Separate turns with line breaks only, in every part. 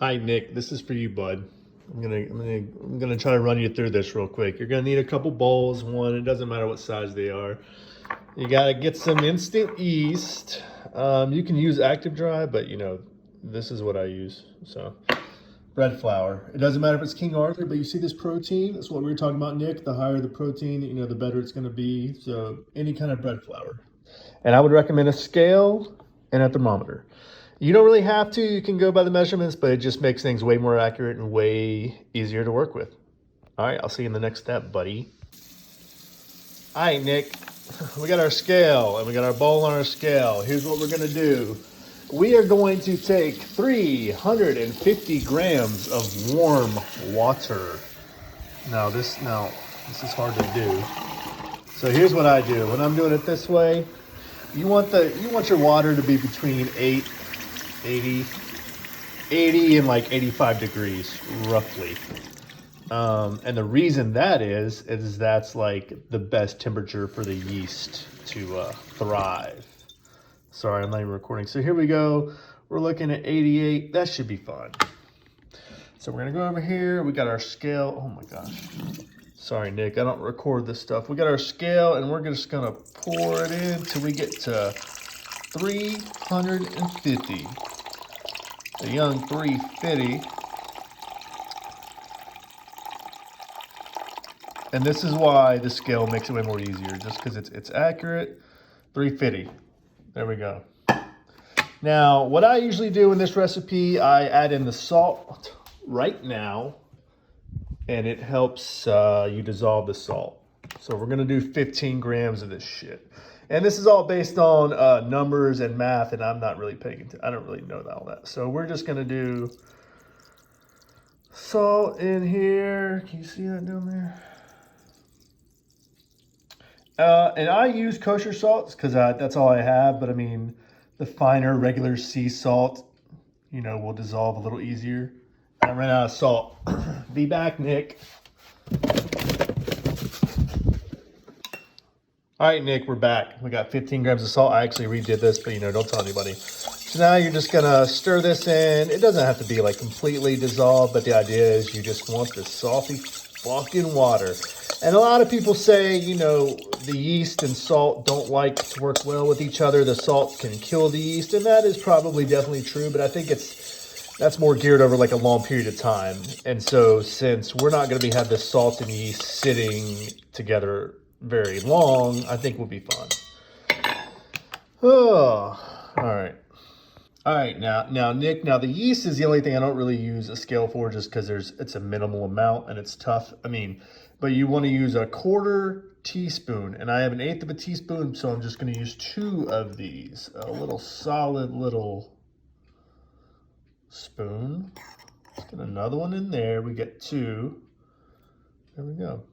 Hi, Nick. This is for you, bud. I'm gonna try to run you through this real quick. You're gonna need a couple bowls. One, it doesn't matter what size they are. You gotta get some instant yeast. You can use active dry, but this is what I use. So, bread flour. It doesn't matter if it's King Arthur, but you see this protein. That's what we were talking about, Nick. The higher the protein, the better it's gonna be. So, any kind of bread flour. And I would recommend a scale and a thermometer. You don't really have to. You can go by the measurements, but it just makes things way more accurate and way easier to work with. All right, I'll see you in the next step, buddy. All right, Nick. We got our scale and we got our bowl on our scale. Here's what we're going to do. We are going to take 350 grams of warm water. Now this is hard to do. So here's what I do. When I'm doing it this way, you want your water to be between 80 and like 85 degrees roughly. And the reason that is that's like the best temperature for the yeast to thrive. Sorry, I'm not even recording. So here we go. We're looking at 88. That should be fun. So we're gonna go over here. We got our scale. Oh my gosh. Sorry, Nick, I don't record this stuff. We got our scale and we're just gonna pour it in till we get to 350. A young 350. And this is why the scale makes it way more easier, just because it's accurate. 350. There we go. Now, what I usually do in this recipe, I add in the salt right now, and it helps you dissolve the salt. So we're gonna do 15 grams of this shit. And this is all based on numbers and math, and I'm not really paying attention. I don't really know all that. So we're just gonna do salt in here. Can you see that down there? And I use kosher salts because that's all I have. But I mean, the finer regular sea salt, will dissolve a little easier. I ran out of salt. Be back, Nick. All right, Nick, we're back. We got 15 grams of salt. I actually redid this, but don't tell anybody. So now you're just gonna stir this in. It doesn't have to be like completely dissolved, but the idea is you just want this salty fucking water. And a lot of people say, the yeast and salt don't like to work well with each other. The salt can kill the yeast, and that is probably definitely true, but I think that's more geared over like a long period of time. And so since we're not going to have the salt and yeast sitting together very long, I think we'll be fine. Oh, all right. All right, now, Nick, the yeast is the only thing I don't really use a scale for just because it's a minimal amount and it's tough. But you want to use a 1/4 teaspoon, and I have 1/8 of a teaspoon, so I'm just going to use 2 of these. A little solid little spoon. Let's get another one in there. We get 2. There we go.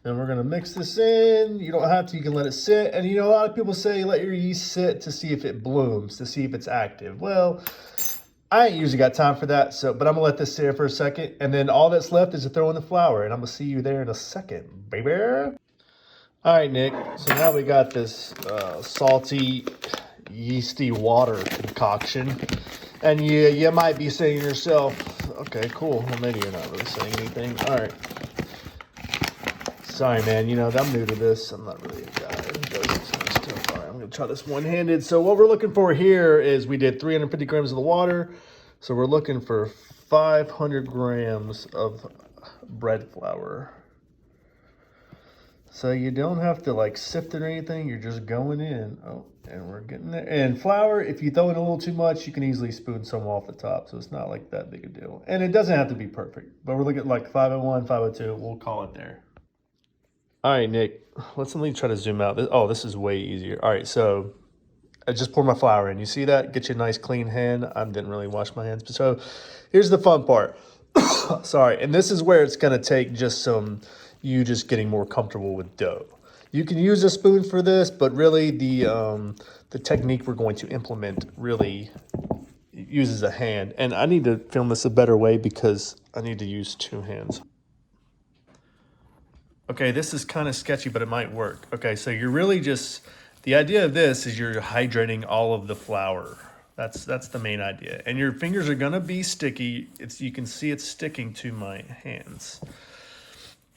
And we're going to mix this in. You don't have to. You can let it sit. And a lot of people say let your yeast sit to see if it blooms, to see if it's active. Well, I ain't usually got time for that. But I'm going to let this sit here for a second. And then all that's left is to throw in the flour. And I'm going to see you there in a second, baby. All right, Nick. So now we got this salty, yeasty water concoction. And you might be saying to yourself, okay, cool. Well, maybe you're not really saying anything. All right. Sorry, man. I'm new to this. I'm not really a guy who does this kind of stuff. All right, I'm going to try this one-handed. So what we're looking for here is we did 350 grams of the water. So we're looking for 500 grams of bread flour. So you don't have to like sift it or anything. You're just going in. Oh, and we're getting there. And flour, if you throw in a little too much, you can easily spoon some off the top. So it's not like that big a deal. And it doesn't have to be perfect. But we're looking at like 501, 502. We'll call it there. All right, Nick, let me try to zoom out. This is way easier. All right, so I just poured my flour in. You see that? Get you a nice clean hand. I didn't really wash my hands. So here's the fun part. Sorry, and this is where it's going to take just you just getting more comfortable with dough. You can use a spoon for this, but really the technique we're going to implement really uses a hand. And I need to film this a better way because I need to use 2 hands. Okay, this is kind of sketchy, but it might work. Okay, so you're really the idea of this is you're hydrating all of the flour. That's the main idea. And your fingers are gonna be sticky. You can see it's sticking to my hands.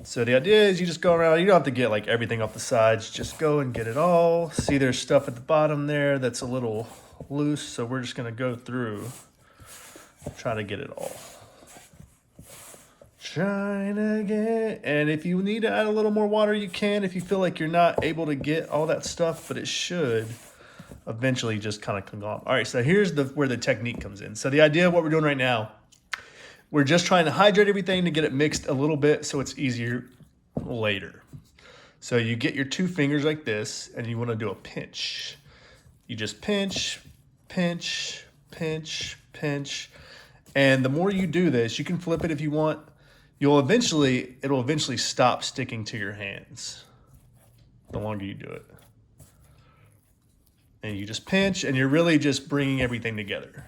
So the idea is you just go around, you don't have to get like everything off the sides, just go and get it all. See there's stuff at the bottom there that's a little loose, so we're just gonna go through, try to get it all. Trying to get, and if you need to add a little more water, you can if you feel like you're not able to get all that stuff, but it should eventually just kind of come off. All right, so here's where the technique comes in. So the idea of what we're doing right now, we're just trying to hydrate everything to get it mixed a little bit so it's easier later. So you get your 2 fingers like this, and you want to do a pinch. You just pinch, pinch, pinch, pinch. And the more you do this, you can flip it if you want. It'll eventually stop sticking to your hands the longer you do it. And you just pinch, and you're really just bringing everything together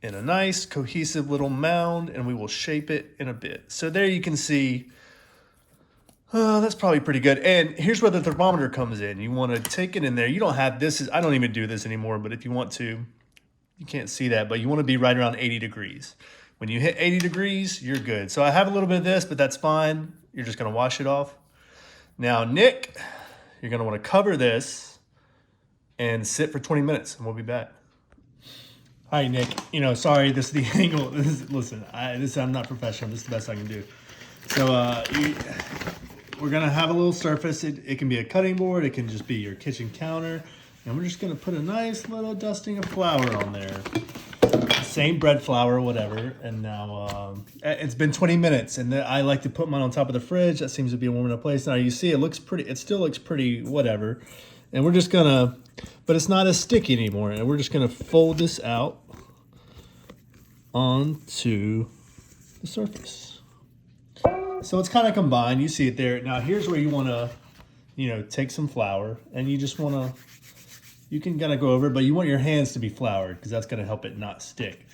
in a nice cohesive little mound, and we will shape it in a bit. So there you can see, that's probably pretty good. And here's where the thermometer comes in. You want to take it in there. You don't have this, I don't even do this anymore, but if you want to, you can't see that, but you want to be right around 80 degrees. When you hit 80 degrees, you're good. So I have a little bit of this, but that's fine. You're just going to wash it off. Now, Nick, you're going to want to cover this and sit for 20 minutes, and we'll be back. Hi, Nick. Sorry, this is the angle. Listen, I'm not professional. This is the best I can do. So we're going to have a little surface. It can be a cutting board. It can just be your kitchen counter. And we're just going to put a nice little dusting of flour on there. Same bread flour, whatever. And now it's been 20 minutes, and I like to put mine on top of the fridge. That seems to be a warm enough place. Now you see it still looks pretty whatever. And we're just gonna, but it's not as sticky anymore. And we're just gonna fold this out onto the surface. So it's kind of combined. You see it there. Now here's where you wanna, take some flour, and you just wanna, you can kind of go over it, but you want your hands to be floured because that's going to help it not stick.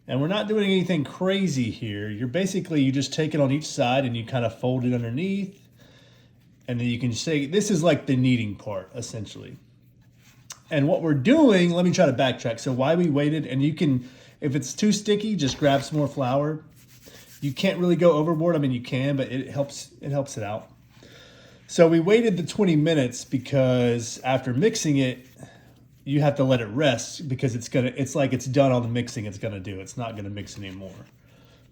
And we're not doing anything crazy here. You just take it on each side and you kind of fold it underneath. And then you can say, this is like the kneading part, essentially. And what we're doing, let me try to backtrack. So why we waited, and you can, if it's too sticky, just grab some more flour. You can't really go overboard. I mean, you can, but it helps it out. So we waited the 20 minutes because after mixing it, you have to let it rest because it's like it's done all the mixing it's gonna do. It's not gonna mix anymore.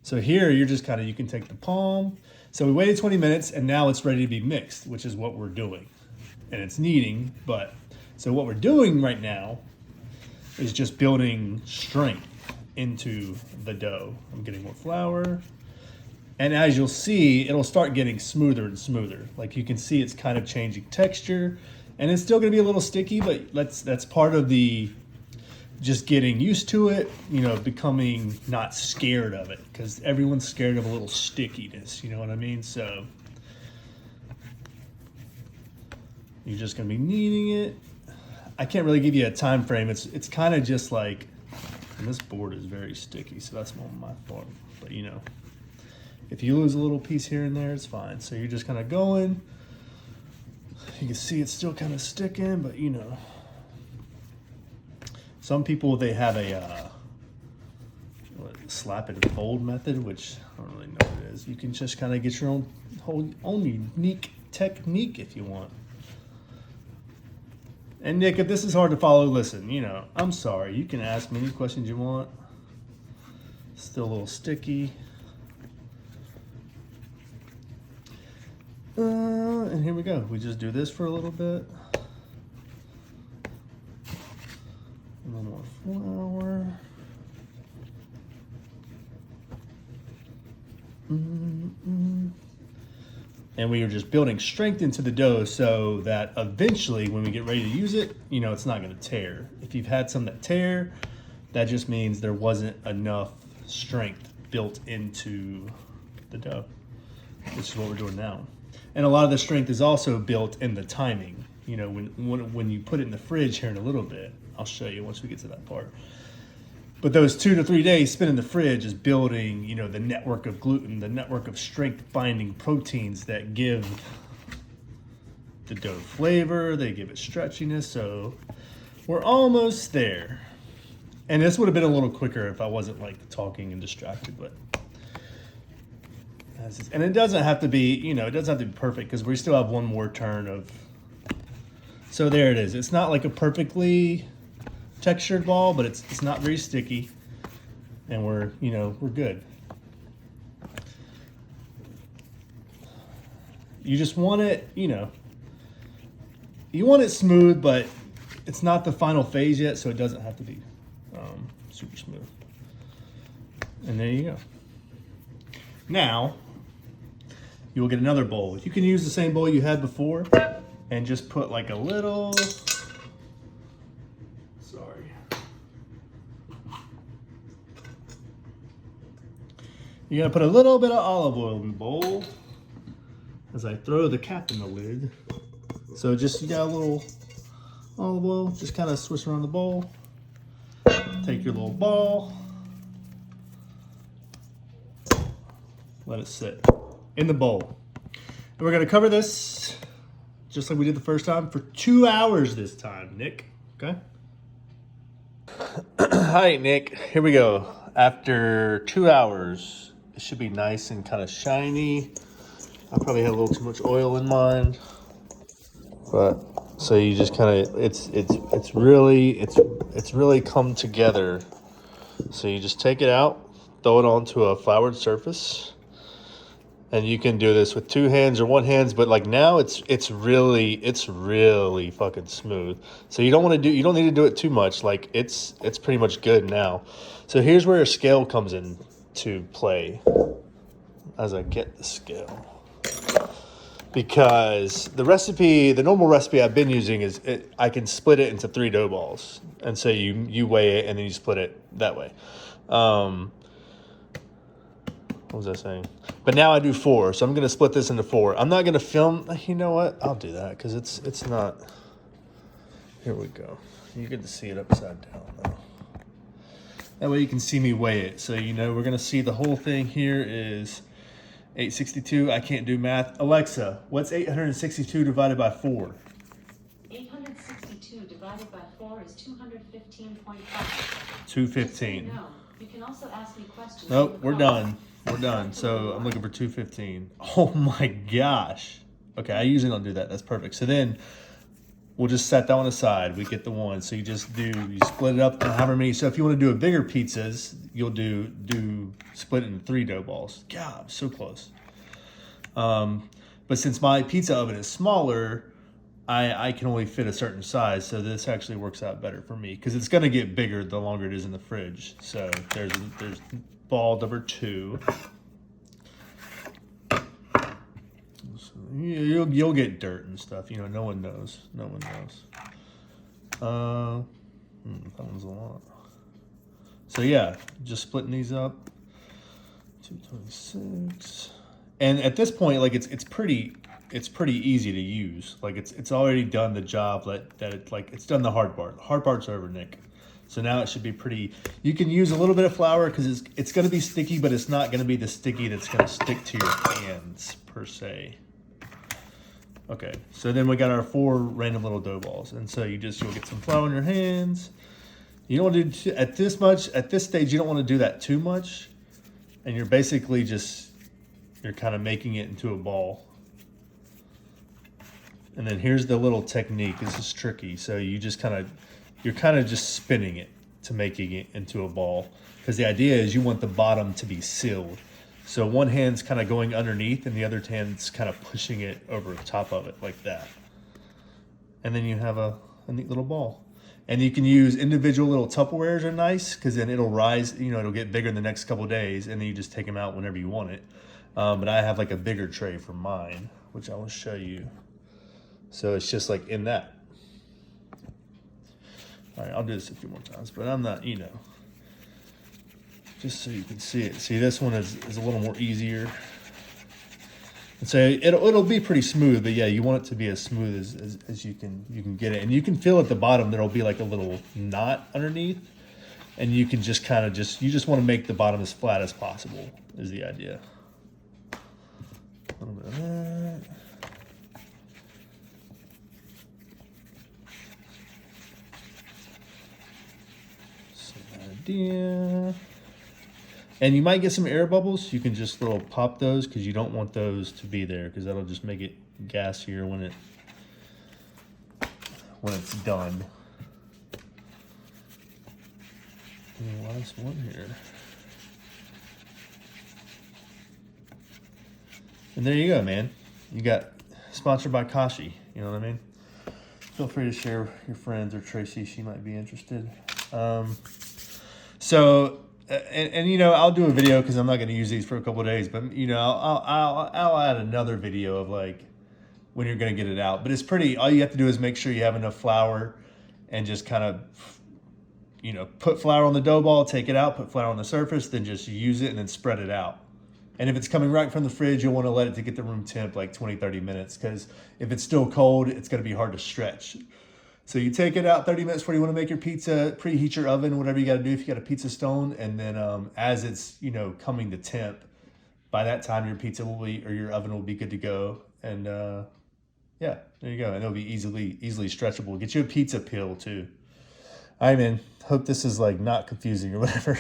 So here you're just you can take the palm. So we waited 20 minutes, and now it's ready to be mixed, which is what we're doing. And it's kneading, so what we're doing right now is just building strength into the dough. I'm getting more flour. And as you'll see, it'll start getting smoother and smoother. Like you can see it's kind of changing texture, and it's still gonna be a little sticky, but that's part of the just getting used to it, becoming not scared of it, because everyone's scared of a little stickiness, you know what I mean? So you're just gonna be kneading it. I can't really give you a time frame. It's kind of just like, and this board is very sticky, so that's more my fault, but if you lose a little piece here and there, it's fine. So you're just kind of going. You can see it's still kind of sticking, but some people, they have a slap and fold method, which I don't really know what it is. You can just kind of get your own unique technique if you want. And Nick, if this is hard to follow, listen, I'm sorry. You can ask me any questions you want. Still a little sticky. And here we go. We just do this for a little bit. A little more flour. And we are just building strength into the dough so that eventually when we get ready to use it, it's not going to tear. If you've had some that tear, that just means there wasn't enough strength built into the dough, which is what we're doing now. And a lot of the strength is also built in the timing. When you put it in the fridge here in a little bit, I'll show you once we get to that part. But those 2 to 3 days spent in the fridge is building, the network of gluten, the network of strength binding proteins that give the dough flavor, they give it stretchiness. So We're almost there. And this would have been a little quicker if I wasn't like talking and distracted, but. And it doesn't have to be, you know, it doesn't have to be perfect because we still have one more turn of. So there it is. It's not like a perfectly textured ball, but it's not very sticky. And we're, you know, we're good. You just want it, you know, you want it smooth, but it's not the final phase yet, so it doesn't have to be super smooth. And there you go. Now, you will get another bowl. You can use the same bowl you had before and just put like a little, sorry. You're gonna put a little bit of olive oil in the bowl as I throw the cap in the lid. So just, you got a little olive oil, just kind of swish around the bowl. Take your little ball, let it sit in the bowl. And we're gonna cover this just like we did the first time for 2 hours this time, Nick, okay? All right, Nick, here we go. After 2 hours, it should be nice and kind of shiny. I probably had a little too much oil in mine, but so you just kind of, it's really come together. So you just take it out, throw it onto a floured surface. And you can do this with 2 hands or 1 hand, but like now it's really fucking smooth. So you don't need to do it too much. Like it's pretty much good now. So here's where a scale comes in to play as I get the scale. Because the normal recipe I've been using is I can split it into 3 dough balls. And so you weigh it and then you split it that way. What was I saying? But now I do 4, so I'm going to split this into 4. I'm not going to film. You know what? I'll do that because it's not. Here we go. You get to see it upside down though. That way you can see me weigh it. So you know we're going to see the whole thing here is 862. I can't do math. Alexa, what's 862 divided by 4?
862 divided by 4 is 215.5.
215.
No, you can also ask me questions.
Nope, we're done. We're done. So I'm looking for 215. Oh my gosh. Okay, I usually don't do that. That's perfect. So then we'll just set that one aside. We get the 1. So you split it up to however many. So if you want to do a bigger pizzas, you'll do split it into 3 dough balls. God, I'm so close. But since my pizza oven is smaller, I can only fit a certain size. So this actually works out better for me because it's going to get bigger the longer it is in the fridge. So there's ball number 2. You'll get dirt and stuff. You know, no one knows. No one knows. That one's a lot. So yeah, just splitting these up. 226. And at this point, like it's pretty easy to use. Like it's already done the job it's done the hard part. The hard part's over, Nick. So now it should be pretty. You can use a little bit of flour because it's going to be sticky, but it's not going to be the sticky that's going to stick to your hands per se. Okay, so then we got our 4 random little dough balls, and so you'll get some flour in your hands. You don't want to do at this stage. You don't want to do that too much, and you're basically you're kind of making it into a ball. And then here's the little technique. This is tricky. So you're kind of just spinning it to making it into a ball. Because the idea is you want the bottom to be sealed. So one hand's kind of going underneath and the other hand's kind of pushing it over the top of it like that. And then you have a neat little ball. And you can use individual little Tupperwares are nice because then it'll rise, it'll get bigger in the next couple of days and then you just take them out whenever you want it. But I have like a bigger tray for mine, which I will show you. So it's just like in that. All right, I'll do this a few more times, but I'm not, just so you can see it. See, this one is a little more easier. And so it'll be pretty smooth, but yeah, you want it to be as smooth as you can get it. And you can feel at the bottom there'll be like a little knot underneath. And you can just kind of you just want to make the bottom as flat as possible is the idea. A little bit of that. And you might get some air bubbles. You can just little pop those because you don't want those to be there because that'll just make it gassier when it's done. And the last one here. And there you go, man. You got sponsored by Kashi. You know what I mean? Feel free to share with your friends or Tracy. She might be interested. And you know, I'll do a video because I'm not going to use these for a couple of days. But you know, I'll add another video of like when you're going to get it out. But it's pretty. All you have to do is make sure you have enough flour, and just kind of, you know, put flour on the dough ball, take it out, put flour on the surface, then just use it and then spread it out. And if it's coming right from the fridge, you'll want to let it to get the room temp like 20-30 minutes because if it's still cold, it's going to be hard to stretch. So you take it out 30 minutes before you want to make your pizza, preheat your oven, whatever you got to do if you got a pizza stone, and then as it's, you know, coming to temp, by that time your pizza will be, or your oven will be good to go. And yeah, there you go. And it'll be easily stretchable. Get you a pizza peel too. All right, man. Hope this is like not confusing or whatever.